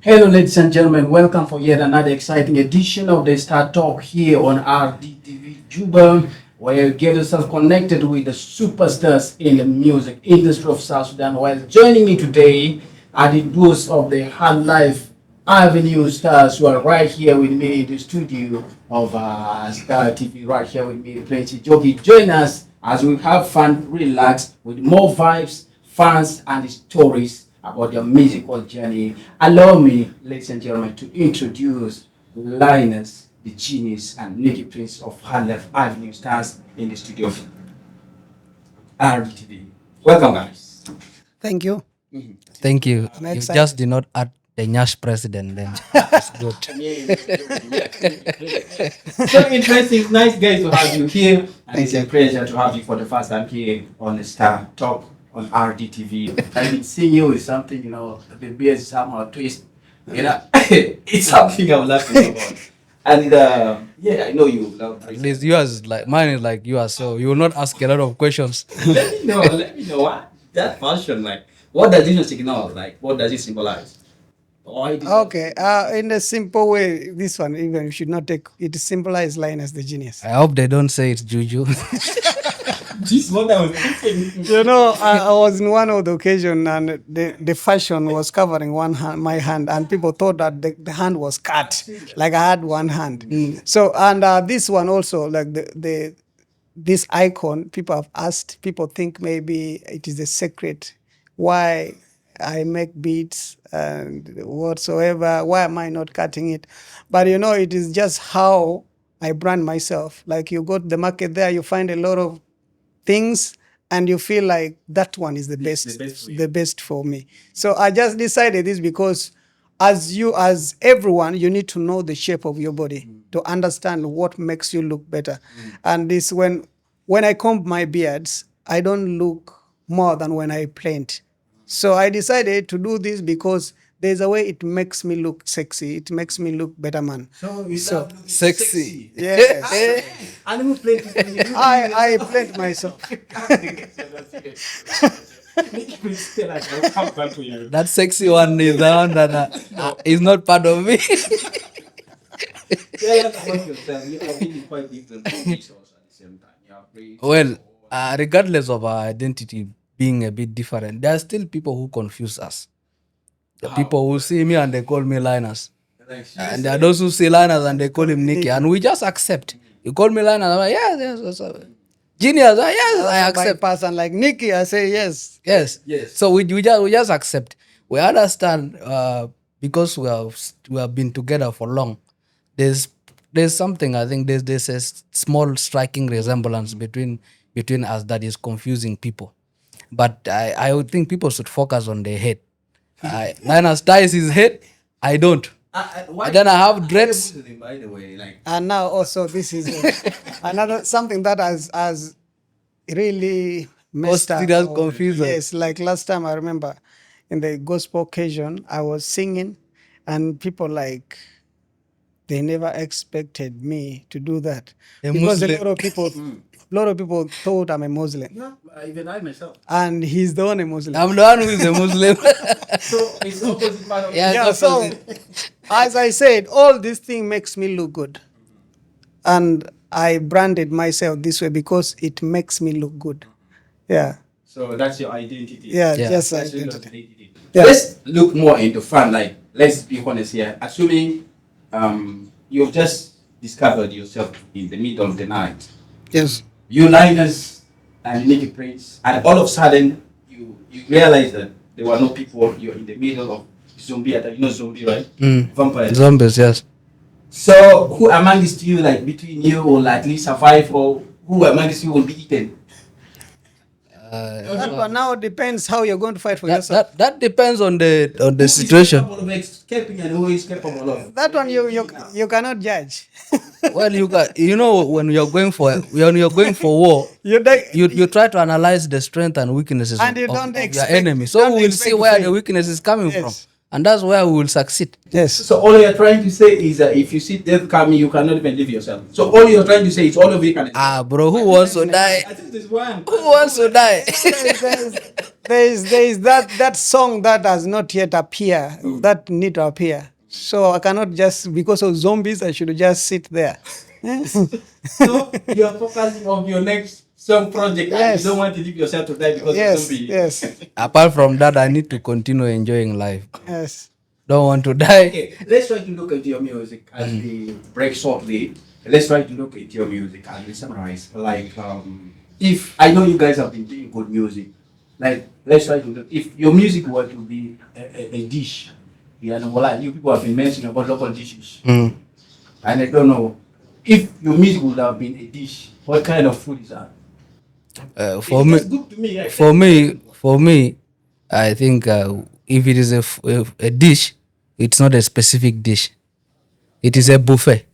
Hello, ladies and gentlemen. Welcome for yet another exciting edition of the StarTalk here on RDTV Juba, where you get yourself connected with the superstars in the music industry of South Sudan. While joining me today are the duos of the Hard Life Avenue stars who are right here with me in the studio of Star TV, right here with me, Plenty Jogi. Join us as we have fun, relax with more vibes, fans, and stories about their musical journey. Allow me, ladies and gentlemen, to introduce Linus, the genius, and Nicky Prince of Hard Life Avenue stars in the studio of RDTV. Welcome, guys. Thank you. Thank you. I'm You excited. just did not add the Nyash president then. It's good. So interesting. It's nice, guys, to have you here. And Thank it's a you. pleasure to have you for the first time here on the Star Talk on RDTV. I've been seeing you with something, the beard somehow twist. It's something I would love to know about. And yeah, I know you love At least yours is like mine is like yours, so you will not ask a lot of questions. let me know what that fashion like. What does it signal? Like, what does it symbolize? Okay. In a simple way, this one even you should not take it. Symbolize Linus the genius. I hope they don't say it's juju. This one I was thinking. I was in one of the occasion and the fashion was covering one hand, my hand, and people thought that the hand was cut, like I had one hand. So and this one also like the this icon. People have asked. People think maybe it is a secret. Why I make beats and whatsoever. Why am I not cutting it? But it is just how I brand myself. Like you go to the market there, you find a lot of things and you feel like that one is the best for me. So I just decided this because as everyone, you need to know the shape of your body to understand what makes you look better. And this when I comb my beards, I don't look more than when I paint. So I decided to do this because there's a way it makes me look sexy. It makes me look better man. So Sexy. Yes. Animal plate. I paint myself. That sexy one is the one that is not part of me. About yourself. You are really quite different from each other at the same time. You are very Well, regardless of our identity being a bit different, there are still people who confuse us. The people who see me and they call me Linus. And there are those who see Linus and they call him Nicky. And we just accept. You call me Linus, I'm like, yes. Genius, yes, I By accept. person like Nicky, I say yes. Yes. So we just accept. We understand because we have been together for long. There's something, I think there's a small striking resemblance between us that is confusing people. But I would think people should focus on their head. Linus ties his head, I don't. And then I have dreads. By the way, like And now also this is another something that has really messed up. Serious confusion. Yes, like last time I remember in the gospel occasion, I was singing and people like they never expected me to do that. A Because Muslim. a lot of people thought I'm a Muslim. even I myself. And he's the only Muslim. I'm the one who is a Muslim. So it's opposite part of Yeah. Yeah, so as I said, all this thing makes me look good. And I branded myself this way because it makes me look good. Yeah. So that's your identity. Yeah, Yeah. just That's your identity. identity. Yeah. Let's look more into fun. Like, let's be honest here. Assuming you've just discovered yourself in the middle of the night, Yes. you Linus and Nicky Prince, and all of a sudden you realize that there were no people. You're in the middle of zombie attack. You know zombie, right? Vampires. Zombies, yes. So who amongst you, like between you, will at least survive, or who amongst you will be eaten? That one now depends how you're going to fight for yourself. That depends on the Who is situation. capable of escaping and who is capable of? That one you cannot judge. Well, when you're going for war, you try to analyze the strength and weaknesses And you of don't your expect- enemy. So don't we'll expect see to where fail. the weakness is coming Yes. from. and that's where we will succeed. Yes. So all you're trying to say is that if you see death coming, you cannot even live yourself. So all you're trying to say is all of you can. Bro, who wants to die? I think there's one. Who wants to die? There is that song that has not yet appear, that need to appear. So I cannot just, because of zombies, I should just sit there. So you're focusing on your next song project. And Yes. you don't want to leave yourself to die because of Yes, zombie. yes, Apart from that, I need to continue enjoying life. yes. Don't want to die. Okay, let's try to look at your music as we break shortly. Let's try to look at your music and we summarize. Like, if I know you guys have been doing good music, like, let's try to look. If your music were to be a dish, you know, like you people have been mentioning about local dishes, Mm. and I don't know if your music would have been a dish. What kind of food is that? For me, It's good to me. Right? for me, I think if it is a dish, it's not a specific dish. It is a buffet.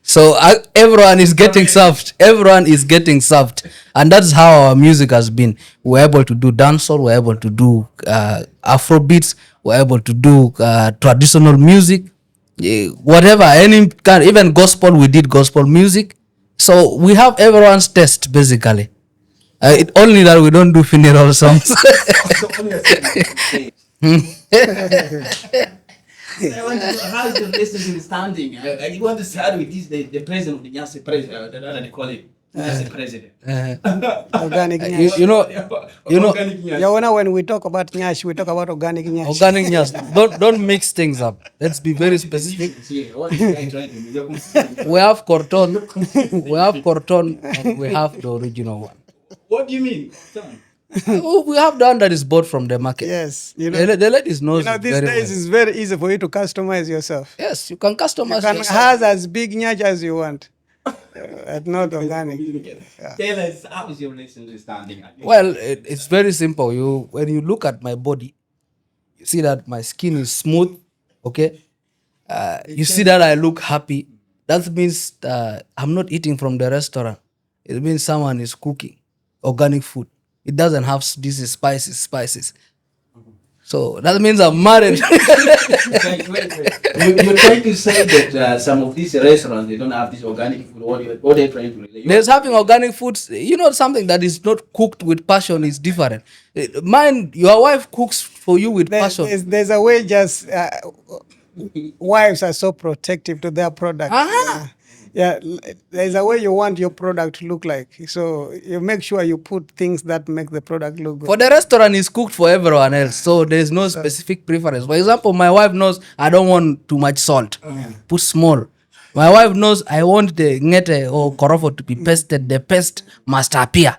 So everyone is getting served. Everyone is getting served, and that's how our music has been. We're able to do dancehall. We're able to do Afro beats. We're able to do traditional music, whatever, any kind, even gospel. We did gospel music. So we have everyone's taste basically. It only that we don't do funeral songs. So only a second. I want to know how is the relationship standing? I want to start with this, the president of the Nyase president, they call it Nyase president. Organic you, nyash. you know, you know, Organic Nyase. Yeah, when we talk about nyash, we talk about organic nyash. organic nyash. Don't mix things up. Let's be very specific. Yeah, what is the guy trying to do? We have corton, and we have the original one. What do you mean? Tell me. We have the one that is bought from the market. Yes, you know, The ladies knows these it very days well. it's very easy for you to customize yourself. Yes, you can customize You can yourself. have as big nyash as you want. Not organic. Tell us, how is your relationship standing? Well, it's very simple. When you look at my body, you see that my skin is smooth. Okay, you see that I look happy. That means I'm not eating from the restaurant. It means someone is cooking organic food. It doesn't have this is spices. So that means I'm married. You're trying to say that some of these restaurants, they don't have this organic food. What they're trying to relate? There's having organic foods. You know, something that is not cooked with passion is different. Mine, your wife cooks for you with passion. There's a way just wives are so protective to their product. Uh-huh. Yeah, there's a way you want your product to look like. So you make sure you put things that make the product look good. For the restaurant is cooked for everyone else, so there's no specific preference. For example, my wife knows I don't want too much salt. Put small. My wife knows I want the ngete or korofo to be pasted. The paste must appear.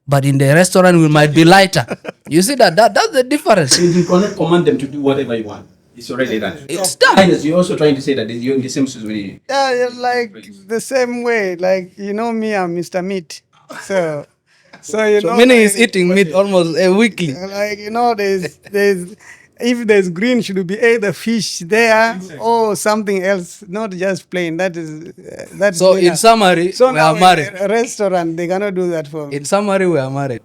But in the restaurant, we might be lighter. You see that's the difference. You cannot command them to do whatever you want. It's already done. It's done. Linus, you're also trying to say that you're in the same situation. Yeah, like the same way. Like, you know me, I'm Mr. Meat. So you know. Meaning is eating meat almost weekly. Like, you know, there's if there's green, should be either fish there or something else, not just plain. That's So dinner. in summary, So we now are married. in a restaurant, they cannot do that for me. In summary, we are married.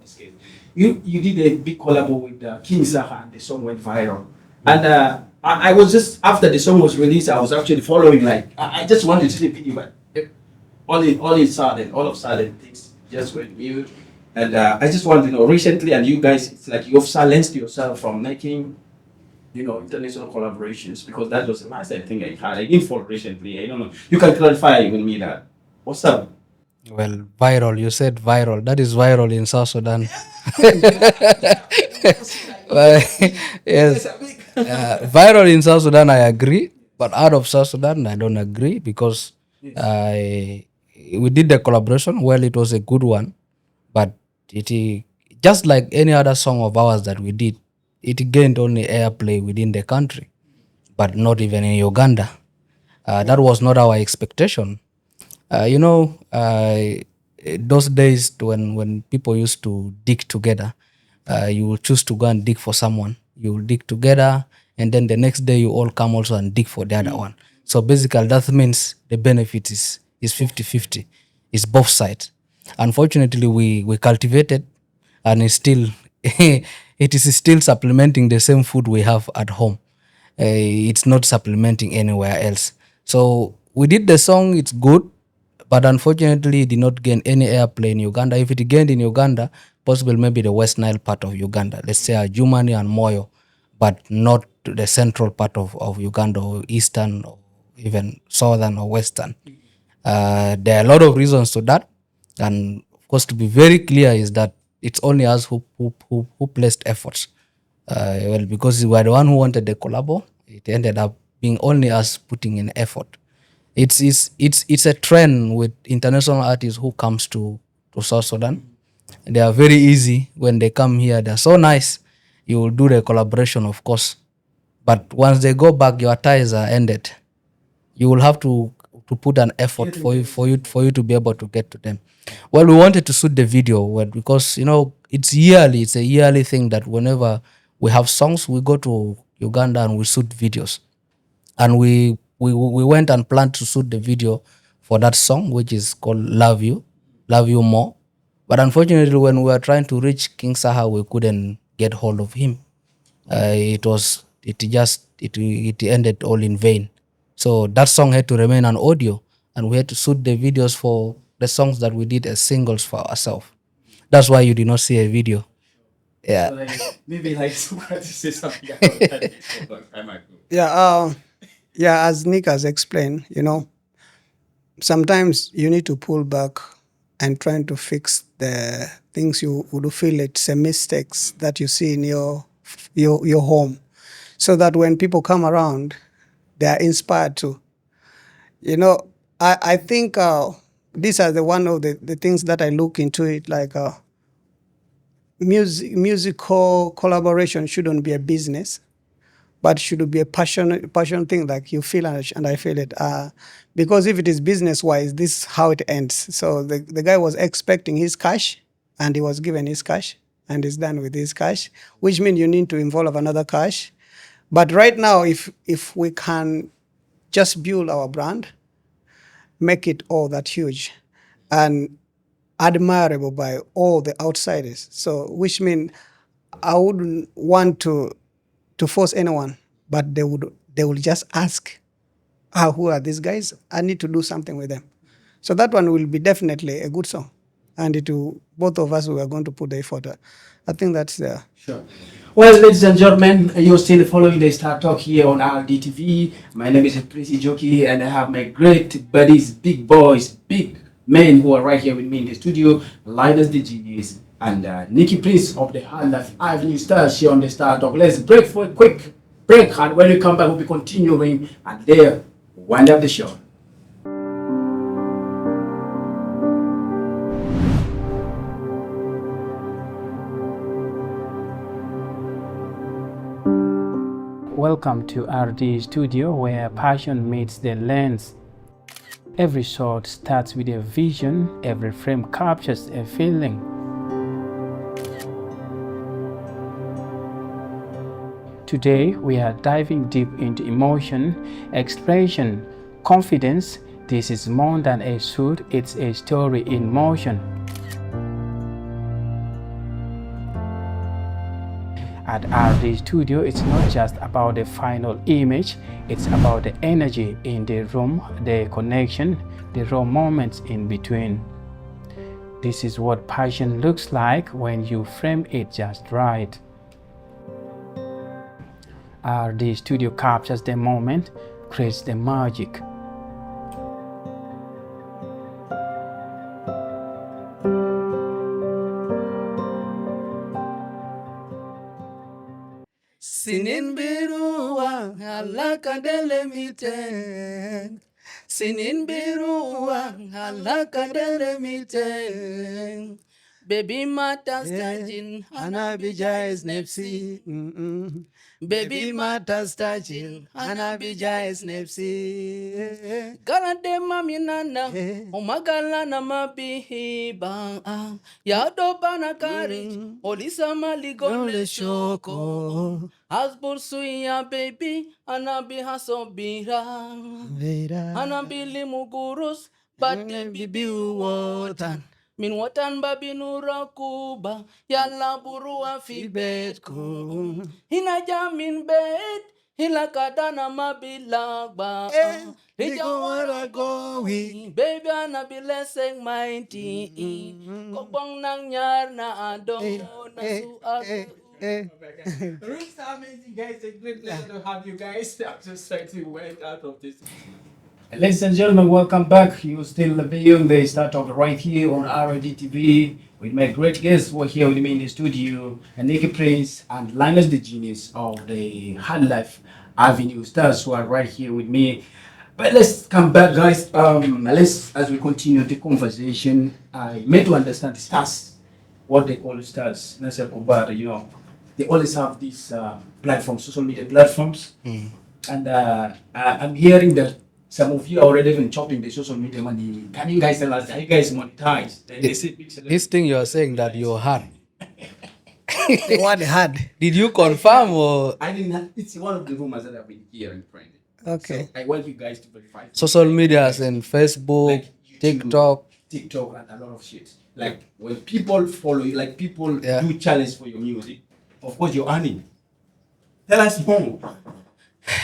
You did a big collab with King Zaha and the song went viral. And I was just, after the song was released, I was actually following, like, I just wanted to see the video, but all of a sudden, things just went mute. And I just wanted to know, recently, and you guys, it's like you've silenced yourself from making, international collaborations, because that was the last thing I had. I didn't follow recently, I don't know. You can clarify with me that. What's up? Well, viral. You said viral. That is viral in South Sudan. Yes. Viral in South Sudan, I agree. But out of South Sudan, I don't agree because we did the collaboration. Well, it was a good one. But it just like any other song of ours that we did, it gained only airplay within the country, but not even in Uganda. That was not our expectation. Those days when people used to dig together, you will choose to go and dig for someone. You will dig together, and then the next day you all come also and dig for the other one. So basically, that means the benefit is 50-50. It's both sides. Unfortunately, we cultivated, and it's still it is still supplementing the same food we have at home. It's not supplementing anywhere else. So we did the song, it's good, but unfortunately it did not gain any airplay in Uganda. If it gained in Uganda, possible maybe the West Nile part of Uganda, let's say Jumani and Moyo, but not the central part of Uganda, or eastern, or even southern or western. There are a lot of reasons to that, and of course, to be very clear, is that it's only us who placed efforts. Well, because we were the one who wanted the collabo, it ended up being only us putting in effort. It's a trend with international artists who comes to South Sudan. They are very easy when they come here. They're so nice. You will do the collaboration, of course, but once they go back, your ties are ended. You will have to put an effort for you to be able to get to them. Well, we wanted to shoot the video, well, because it's yearly. It's a yearly thing that whenever we have songs, we go to Uganda and we shoot videos. And we went and planned to shoot the video for that song, which is called Love You More. But unfortunately, when we were trying to reach King Saha, we couldn't get hold of him. It ended all in vain. So that song had to remain an audio, and we had to shoot the videos for the songs that we did as singles for ourselves. That's why you did not see a video. Yeah. Maybe like to say something about that. Yeah, as Nick has explained, sometimes you need to pull back and trying to fix the things you would feel it's a mistakes that you see in your home, so that when people come around, they are inspired to. I think these are the one of the things that I look into it, like musical collaboration shouldn't be a business, but should be a passion thing, like you feel and I feel it. Because if it is business wise, this is how it ends. So the guy was expecting his cash, and he was given his cash, and is done with his cash, which means you need to involve another cash. But right now, if we can just build our brand, make it all that huge and admirable by all the outsiders. So which means I wouldn't want to force anyone, but they will just ask, who are these guys? I need to do something with them. So that one will be definitely a good song, and both of us, we are going to put the effort. I think that's there. Sure. Well, ladies and gentlemen, you're still following the Star Talk here on RDTV. My name is Prince Joki, and I have my great buddies, big boys, big men who are right here with me in the studio. Linus the Genius and Nicky Prince of the Hand of Avenue Stars here on the Star Talk. Let's break for a quick break, and when we come back, we'll be continuing and there wind up the show. Welcome to RD Studio, where passion meets the lens. Every shot starts with a vision, every frame captures a feeling. Today, we are diving deep into emotion, expression, confidence. This is more than a shoot, it's a story in motion. At RD Studio, it's not just about the final image, it's about the energy in the room, the connection, the raw moments in between. This is what passion looks like when you frame it just right. RD Studio captures the moment, creates the magic. Sinin birua alaka dele miten. Sinin birua alaka dele miten. Baby mata stajin anabija is nepsi. Baby mata stajin anabija is nepsi. Gala de mami nana umagala na mabihiba. Yado bana kari olisa maligole shoko. Asbur suya baby anabi hasobira. Anabili mugurus but bibi water. min watan babinura kuba yalla burua fi betku hina jamin bet hila kadana mabilagba Rija wara gowi baby ana bileseng mighty kobong nang nyar na ado na su Roots are amazing, guys. It's a great pleasure to have you guys. I'm just trying to wait out of this. Ladies and gentlemen, welcome back. You still viewing the StarTalk right here on RDTV with my great guests who are here with me in the studio, and Nicky Prince and Linus the genius of the Hard Life Avenue stars who are right here with me. But let's come back, guys. Let's as we continue the conversation. I made to understand stars, what they call stars. Nasa Kubara, they always have these platforms, social media platforms, and I'm hearing that some of you are already even chopping the social media money. Can you guys tell us how you guys monetize? This thing you are saying that you had. What had? Did you confirm or I didn't. It's one of the rumors that I've been hearing, friend. Okay. So I want you guys to verify. social medias and Facebook, Like YouTube, TikTok? TikTok, and a lot of shit. Like when people follow you, like people Yeah. do challenge for your music. Of course, you're earning. Tell us more.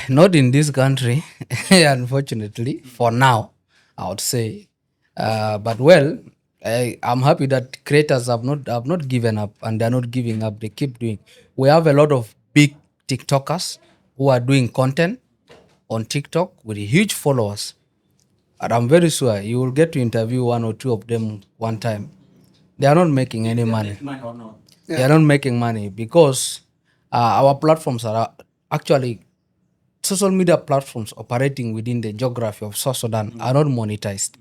Not in this country, unfortunately, for now, I would say. But well, I'm happy that creators have not given up and they're not giving up. They keep doing. We have a lot of big TikTokers who are doing content on TikTok with huge followers. And I'm very sure you will get to interview one or two of them one time. They are not making any money. Mine or not? They are not making money because our platforms are actually social media platforms operating within the geography of South Sudan are not monetized.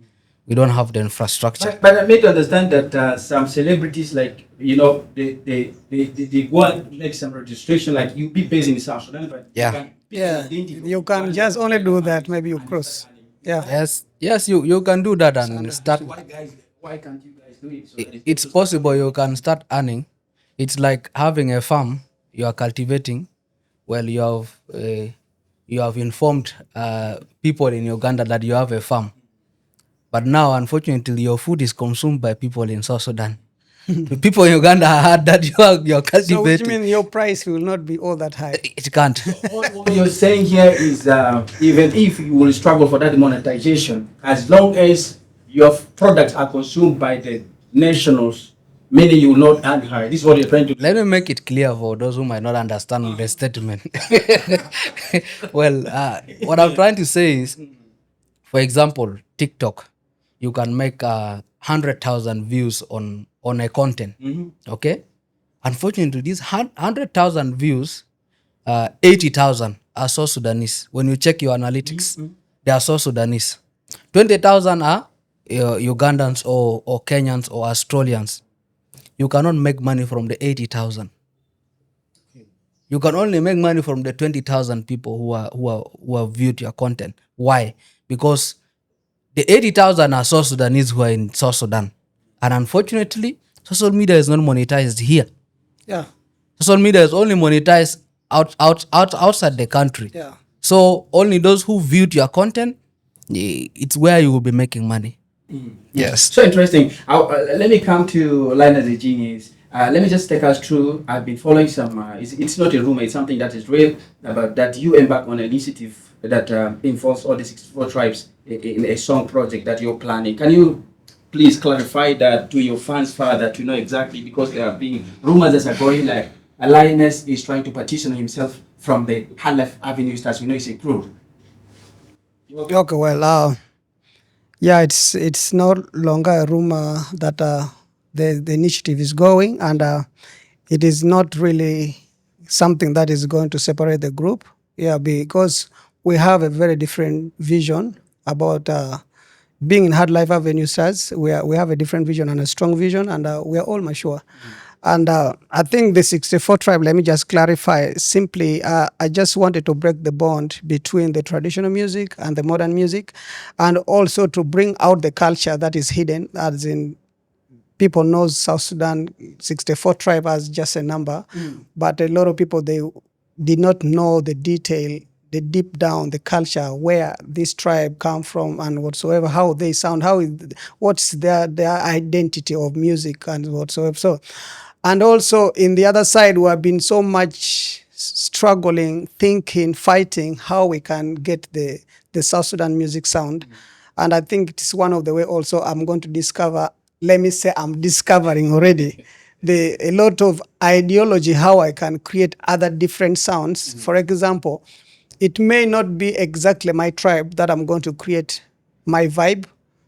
We don't have the infrastructure. But I made to understand that some celebrities, like they go and make some registration, like you be based in South Sudan, but Yeah. you can pick an Yeah, identity you of can one just that- only do that. Maybe you cross. Yeah. Yes, you can do that and start. So why can't you guys do it? So that It's possible you can start earning. It's like having a farm you are cultivating. Well, you have informed people in Uganda that you have a farm, but now unfortunately your food is consumed by people in South Sudan. The people in Uganda heard that you're So which cultivating. means your price will not be all that high. It can't. what you're saying here is even if you will struggle for that monetization, as long as your products are consumed by the nationals, meaning you will not earn high. This is what you're trying to do. Let me make it clear for those who might not understand the statement. Well, what I'm trying to say is, for example, TikTok, you can make 100,000 views on a content. Okay, unfortunately, these 100,000 views, 80,000 are South Sudanese. When you check your analytics, they are South Sudanese. 20,000 are Ugandans or Kenyans or Australians. You cannot make money from the 80,000. You can only make money from the 20,000 people who have viewed your content. Why? Because the 80,000 are South Sudanese who are in South Sudan, and unfortunately, social media is not monetized here. Yeah. Social media is only monetized outside the country. Yeah. So only those who viewed your content, it's where you will be making money. Yes. So interesting. Let me come to Linus the Genius. Let me just take us through. I've been following some. It's not a rumor. It's something that is real. About that you embark on an initiative that involves all the 64 tribes in a song project that you're planning. Can you please clarify that to your fans further to know exactly, because there are being rumors that are going like Linus is trying to partition himself from the Halef Avenue stars. It's a crew. Okay. Well, yeah, it's no longer a rumor that the initiative is going, and it is not really something that is going to separate the group. Yeah, because we have a very different vision about being in Hard Life Avenue stars. We have a different vision and a strong vision, and we are all mature. And I think the 64 tribe, let me just clarify simply, I just wanted to break the bond between the traditional music and the modern music, and also to bring out the culture that is hidden, as in people know South Sudan 64 tribe as just a number, but a lot of people, they did not know the detail the deep down, the culture, where this tribe come from and whatsoever, how they sound, what's their identity of music and whatsoever. So, and also in the other side, we have been so much struggling, thinking, fighting how we can get the South Sudan music sound. And I think it's one of the way also I'm going to discover, let me say I'm discovering already, a lot of ideology, how I can create other different sounds. For example, it may not be exactly my tribe that I'm going to create my vibe,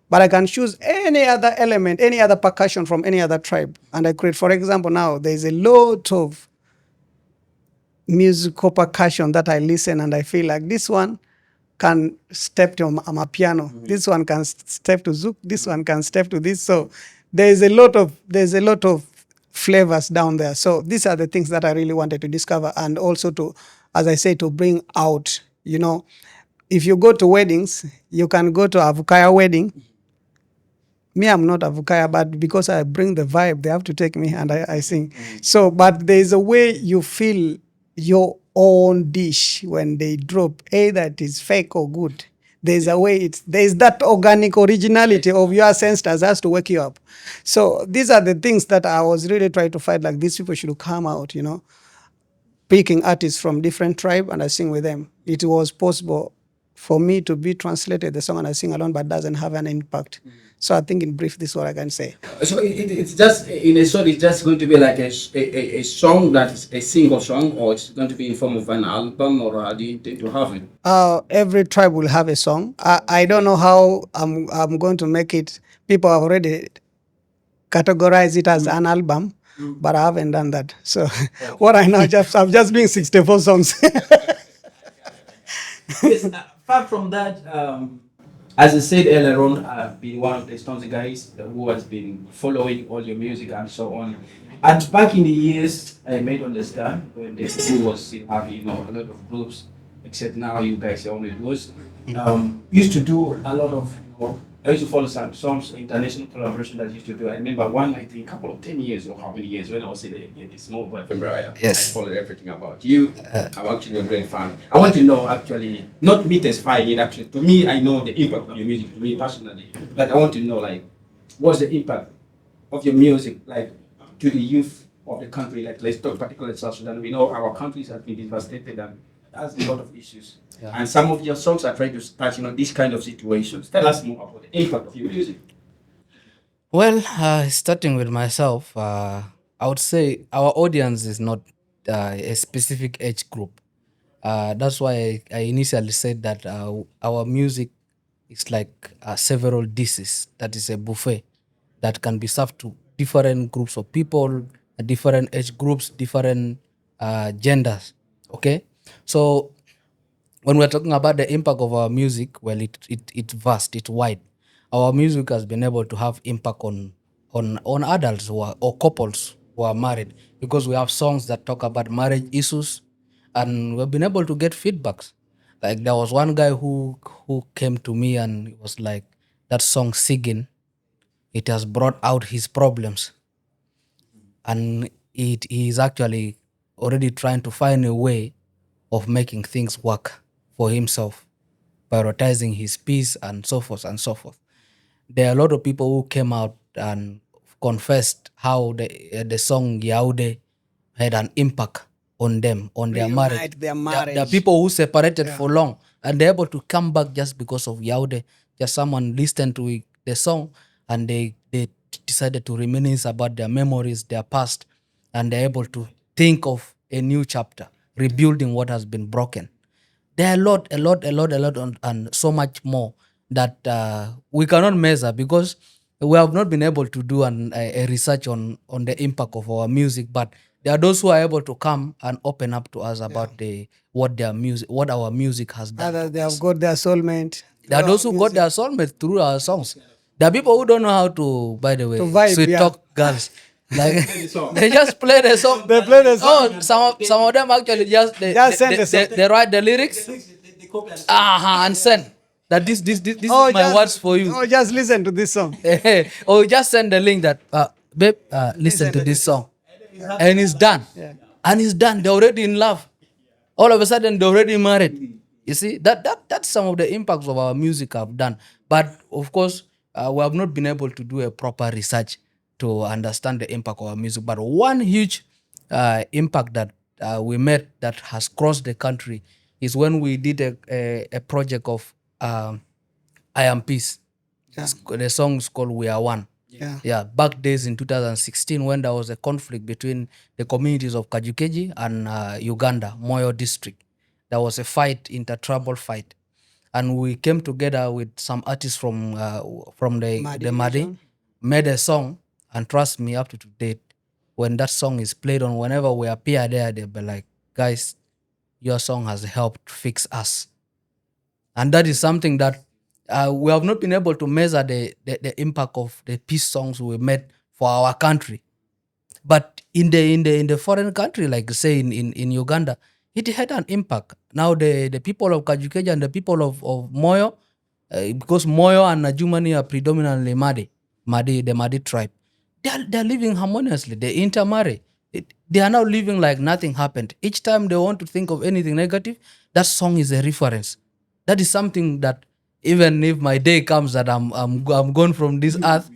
but I can choose any other element, any other percussion from any other tribe. And I create, for example, now there's a lot of musical percussion that I listen and I feel like this one can step to a piano. This one can step to zouk. This one can step to this. So there's a lot of flavors down there. So these are the things that I really wanted to discover, and also to, as I say, to bring out. If you go to weddings, you can go to a Vukaya wedding. Me, I'm not a Vukaya, but because I bring the vibe, they have to take me and I sing. So, but there's a way you feel your own dish when they drop, either it is fake or good. There's a way there's that organic originality of your ancestors has to wake you up. So these are the things that I was really trying to fight, like these people should come out, picking artists from different tribe and I sing with them. It was possible for me to be translated the song and I sing alone, but doesn't have an impact. So I think in brief, this is what I can say. So it's just, in a short, it's just going to be like a song that is a single song, or it's going to be in form of an album, or how do you intend to have it? Every tribe will have a song. I don't know how I'm going to make it. People have already categorized it as an album, but I haven't done that. So what I know, I'm just doing 64 songs. Yes, apart from that, as I said earlier on, I've been one of the Stones guys who has been following all your music and so on. And back in the years, I made understand when the school was still having a lot of groups, except now you guys are only those. Used to do a lot of, I used to follow some international collaboration that I used to do. I remember one, I think, couple of 10 years or how many years when I was in the small boy. Yes. I followed everything about you. I'm actually a great fan. I want to know, actually, not me testifying it, actually. To me, I know the impact of your music, to me personally. But I want to know, like, what's the impact of your music, like, to the youth of the country? Like, let's talk particularly South Sudan. We know our countries have been devastated and has a lot of issues. Yeah. And some of your songs are trying to touch, these kind of situations. Tell us more about the impact of your music. Well, starting with myself, I would say our audience is not a specific age group. That's why I initially said that our music is like several dishes. That is a buffet that can be served to different groups of people, different age groups, different genders. Okay, so when we're talking about the impact of our music, well, it's vast, it's wide. Our music has been able to have impact on adults or couples who are married, because we have songs that talk about marriage issues, and we've been able to get feedbacks. Like there was one guy who came to me and he was like, that song singing, it has brought out his problems, and he is actually already trying to find a way of making things work for himself, prioritizing his peace and so forth and so forth. There are a lot of people who came out and confessed how the song Yaude had an impact on them, on their marriage. Reunite their marriage. There are people who separated for long and they're able to come back just because of Yaude. Just someone listened to the song and they decided to reminisce about their memories, their past, and they're able to think of a new chapter, rebuilding what has been broken. There are a lot, and so much more that we cannot measure, because we have not been able to do a research on the impact of our music. But there are those who are able to come and open up to us about what our music has done. Either they have got their soulmate. There are those who got their soulmate through our songs. There are people who don't know how to, by the way, To vibe, sweet yeah. talk girls. Like they just play the song. They play the song. Oh, some of them actually just send the song. they write the lyrics. And send that this is my words for you. Oh, just listen to this song. Or just send the link that babe, listen to this song, and it's done. Yeah. And it's done. They're already in love. All of a sudden, they're already married. You see, that's some of the impacts of our music have done. But of course, we have not been able to do a proper research to understand the impact of our music. But one huge impact that we made that has crossed the country is when we did a project of I Am Peace. The song is called We Are One. Yeah, back days in 2016 when there was a conflict between the communities of Kajukeji and Uganda, Moyo district. There was a fight, intertribal fight. And we came together with some artists from the Madi, made a song, and trust me, up to date, when that song is played on, whenever we appear there, they'll be like, guys, your song has helped fix us. And that is something that we have not been able to measure the impact of the peace songs we made for our country. But in the foreign country, like say in Uganda, it had an impact. Now the people of Kajukeja and the people of Moyo, because Moyo and Najumani are predominantly the Madi tribe, they're living harmoniously. They intermarry. They are now living like nothing happened. Each time they want to think of anything negative, that song is a reference. That is something that even if my day comes that I'm gone from this earth,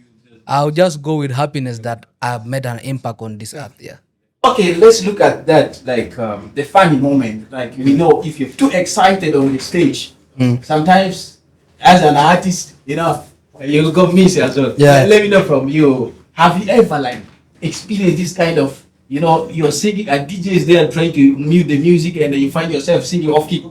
I'll just go with happiness that I've made an impact on this earth. Yeah. Okay, let's look at that, like the funny moment. Like, we know if you're too excited on the stage, sometimes as an artist, you'll go miss as well. Yeah. Let me know from you. Have you ever like experienced this kind of, you're singing and DJ is there trying to mute the music and then you find yourself singing off key?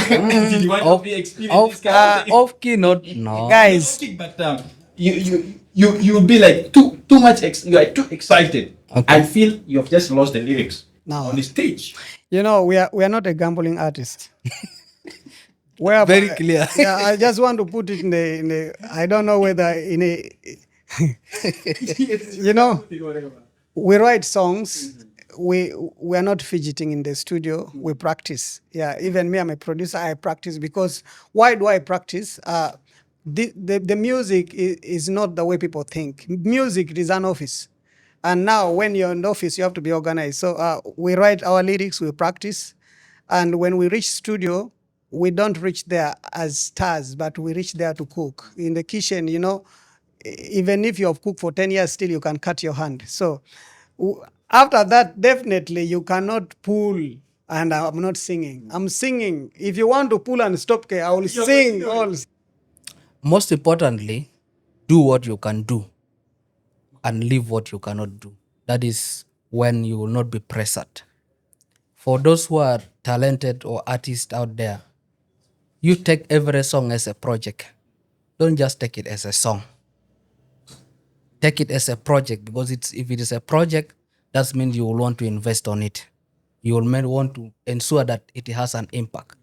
Did you want to be experienced this kind of thing? Off key, not no. Guys, But you'll be like too much you are too excited and feel you've just lost the lyrics on the stage. we are not a gambling artist. Whereby, Very clear. Yeah, I just want to put it in the I don't know whether in a we write songs. We are not fidgeting in the studio. We practice. Yeah, even me, I'm a producer. I practice because why do I practice? The music is not the way people think. Music is an office. And now when you're in the office, you have to be organized. So we write our lyrics, we practice. And when we reach studio, we don't reach there as stars, but we reach there to cook. In the kitchen, even if you have cooked for 10 years, still you can cut your hand. So after that, definitely you cannot pull. And I'm not singing. I'm singing. If you want to pull and stop, I will sing all. Most importantly, do what you can do and leave what you cannot do. That is when you will not be pressured. For those who are talented or artists out there, you take every song as a project. Don't just take it as a song. Take it as a project, because if it is a project, that means you will want to invest on it. You will want to ensure that it has an impact.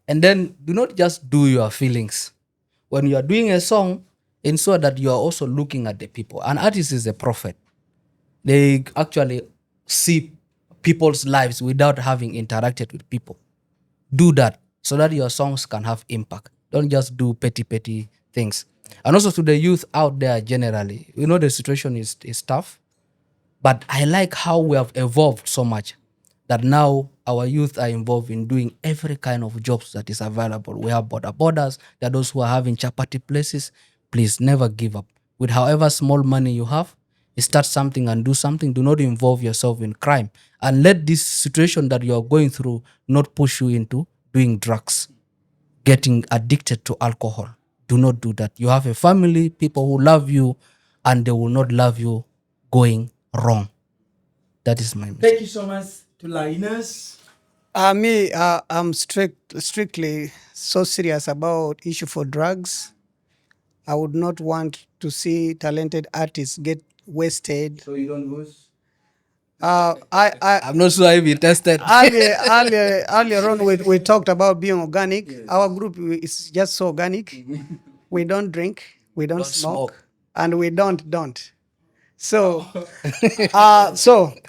And then do not just do your feelings. When you are doing a song, ensure that you are also looking at the people. An artist is a prophet. They actually see people's lives without having interacted with people. Do that so that your songs can have impact. Don't just do petty things. And also to the youth out there generally, the situation is tough, but I like how we have evolved so much that now our youth are involved in doing every kind of jobs that is available. We have borders. There are those who are having chapati places. Please never give up. With however small money you have, start something and do something. Do not involve yourself in crime. And let this situation that you are going through not push you into doing drugs, getting addicted to alcohol. Do not do that. You have a family, people who love you, and they will not love you going wrong. That is my message. Thank you so much to Linus. I'm strictly so serious about issue for drugs. I would not want to see talented artists get wasted. So you don't lose? I'm not sure if you tested. Earlier on, we talked about being organic. Yes. Our group is just so organic. We don't drink, we don't smoke, and we don't. So,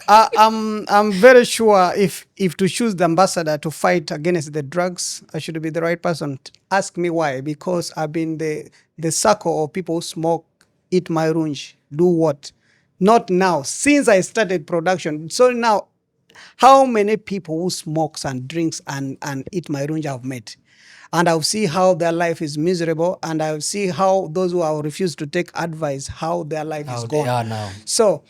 I'm very sure if to choose the ambassador to fight against the drugs, I should be the right person. Ask me why? Because I've been the circle of people who smoke, eat marunji, do what? Not now. Since I started production, so now how many people who smokes and drinks and eat Mairunja I've met. And I'll see how their life is miserable, and I'll see how those who have refused to take advice, how their life How is they gone. are now. So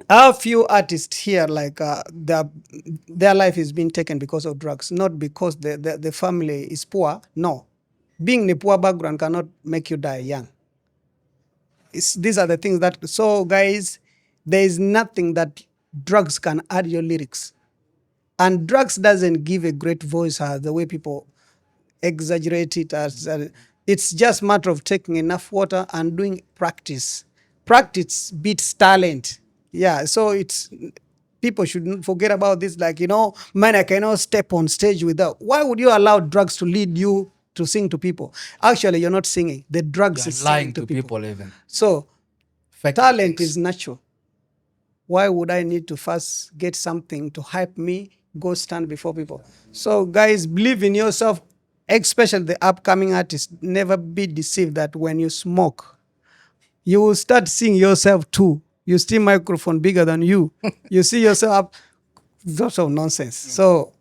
I have few artists here, like their life is being taken because of drugs, not because the family is poor. No, being in a poor background cannot make you die young. These are the things that. So guys, there is nothing that drugs can add your lyrics, and drugs doesn't give a great voice the way people exaggerate it as it's just matter of taking enough water and doing practice. Practice beats talent. Yeah, so it's people shouldn't forget about this. Like, man, I cannot step on stage without. Why would you allow drugs to lead you to sing to people? Actually, you're not singing. The drugs You're is lying singing to to people. people even. So Fake talent things. is natural. Why would I need to first get something to hype me, go stand before people? So, guys, believe in yourself, especially the upcoming artists. Never be deceived that when you smoke, you will start seeing yourself too. You see microphone bigger than you. You see yourself up. Lots of nonsense. So,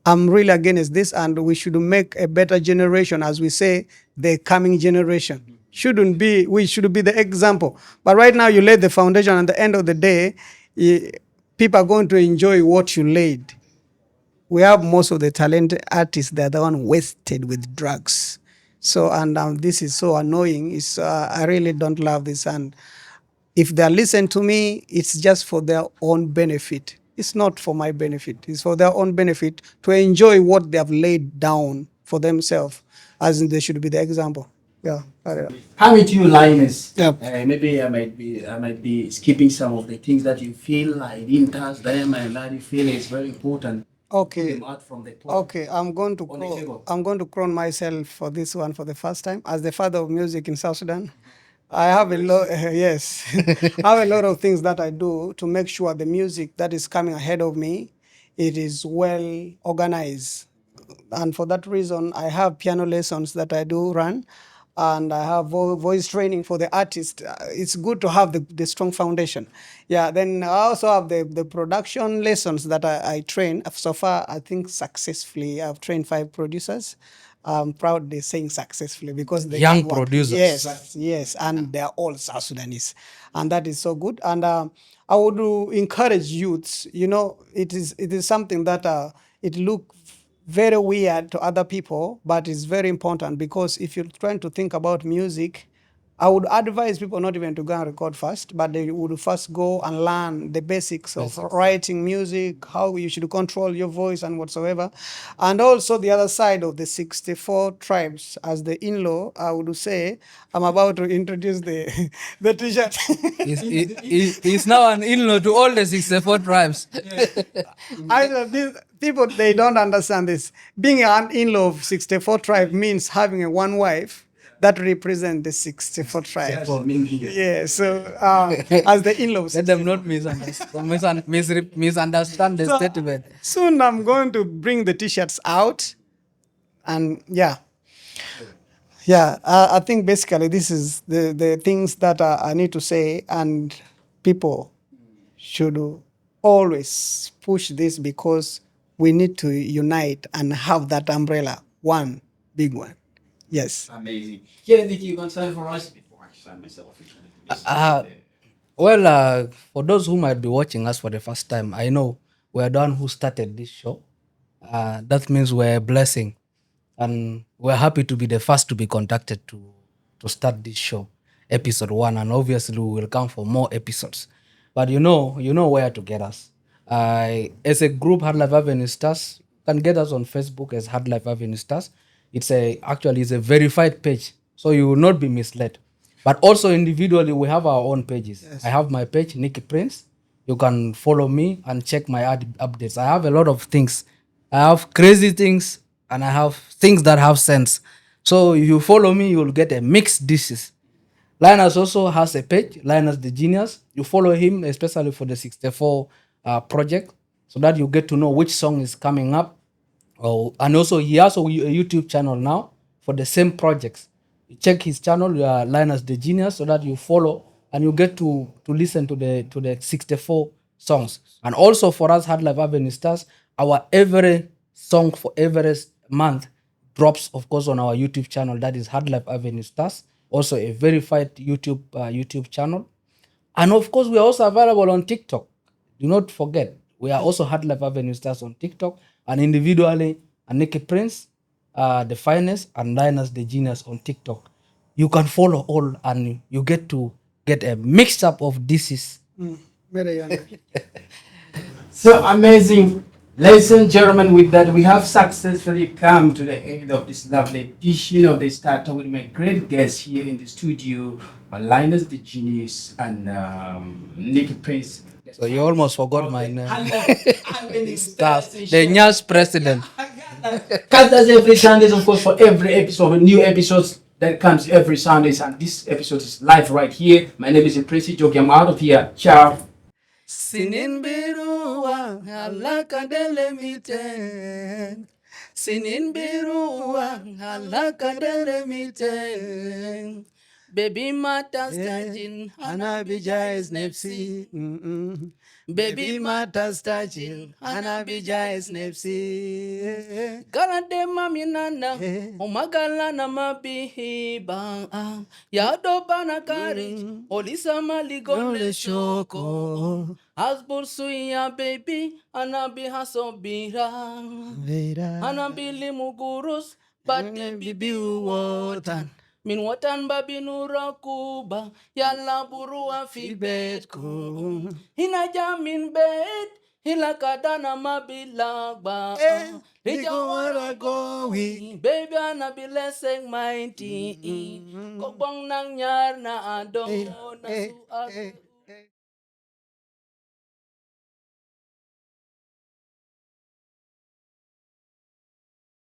I'm really against this, and we should make a better generation, as we say, the coming generation. We should be the example. But right now, you laid the foundation, and at the end of the day, people are going to enjoy what you laid. We have most of the talented artists, they're the one wasted with drugs. So, and this is so annoying. I really don't love this. And if they listen to me, it's just for their own benefit. It's not for my benefit. It's for their own benefit to enjoy what they have laid down for themselves, as in they should be the example. Yeah. Coming to you, Linus. Yep. Maybe I might be skipping some of the things that you feel I didn't touch them, and that you feel is very important. Put Okay. them out from the top. Okay, I'm going to On the table. I'm going to crown myself for this one for the first time as the father of music in South Sudan. I have a lot, yes, I have a lot of things that I do to make sure the music that is coming ahead of me, it is well organized. And for that reason, I have piano lessons that I do run, and I have voice training for the artist. It's good to have the strong foundation. Yeah, then I also have the production lessons that I train. So far, I think successfully, I've trained 5 producers. I'm proudly saying successfully because they Young can work. producers. Yes, and they're all South Sudanese, and that is so good. And I would encourage youths. It is something that it look very weird to other people, but it's very important because if you're trying to think about music, I would advise people not even to go and record first, but they would first go and learn the basics of writing music, how you should control your voice and whatsoever. And also the other side of the 64 tribes, as the in-law, I would say, I'm about to introduce the the t-shirt. He's now an in-law to all the 64 tribes. These people, they don't understand this. Being an in-law of 64 tribe means having a one wife that represent the 64 tribes. Yeah, so as the in-laws. Let them not misunderstand the So, statement. soon I'm going to bring the t-shirts out, and yeah. I think basically this is the things that I need to say, and people should always push this because we need to unite and have that umbrella, one big one. Yes. Amazing. Yeah, Nicky, you can sign for us before I sign myself. Well, for those who might be watching us for the first time, I know we're the one who started this show. That means we're a blessing, and we're happy to be the first to be contacted to start this show, episode 1, and obviously we will come for more episodes. But you know where to get us. As a group, Hard Life Avenue Stars, you can get us on Facebook as Hard Life Avenue Stars. It's a verified page, so you will not be misled. But also individually, we have our own pages. Yes. I have my page, Nicky Prince. You can follow me and check my updates. I have a lot of things. I have crazy things and I have things that have sense. So if you follow me, you'll get a mixed dishes. Linus also has a page, Linus the Genius. You follow him, especially for the 64 project, so that you get to know which song is coming up. And also, he has a YouTube channel now for the same projects. You check his channel, Linus the Genius, so that you follow and you get to listen to the 64 songs. And also for us, Hard Life Avenue Stars, our every song for every month drops, of course, on our YouTube channel. That is Hard Life Avenue Stars, also a verified YouTube channel. And of course, we are also available on TikTok. Do not forget, we are also Hard Life Avenue Stars on TikTok, and individually, Nicky Prince, the finest, and Linus the genius on TikTok. You can follow all, and you get to get a mix up of disease. Very young. So amazing. Ladies and gentlemen, with that, we have successfully come to the end of this lovely edition of the StarTalk with my great guests here in the studio, Linus the Genius and Nicky Prince. So you almost forgot my name. Stars, The Nyas president. Catch us every Sundays, of course, for every episode, new episodes that comes every Sundays, and this episode is live right here. My name is Prince Jogi. I'm out of here. Ciao. Sinin biruwa halaka dele miten. Sinin biruwa halaka dele miten. Baby mata stajin anabija is nepsi. Baby mata stajin anabija is nepsi. Gala de mami nana omagala na mabihiba. Yado banakari olisa maligole shoko. Asbur suya baby anabi hasobira. Anabili mugurus bate bibi watan. Min watan babi nura kuba yalla burua fi bedku. Hina jamin bed hila kadana mabilagba. Hija wara gowi baby anabi leseng mighty. Kobong nang nyar na adong na su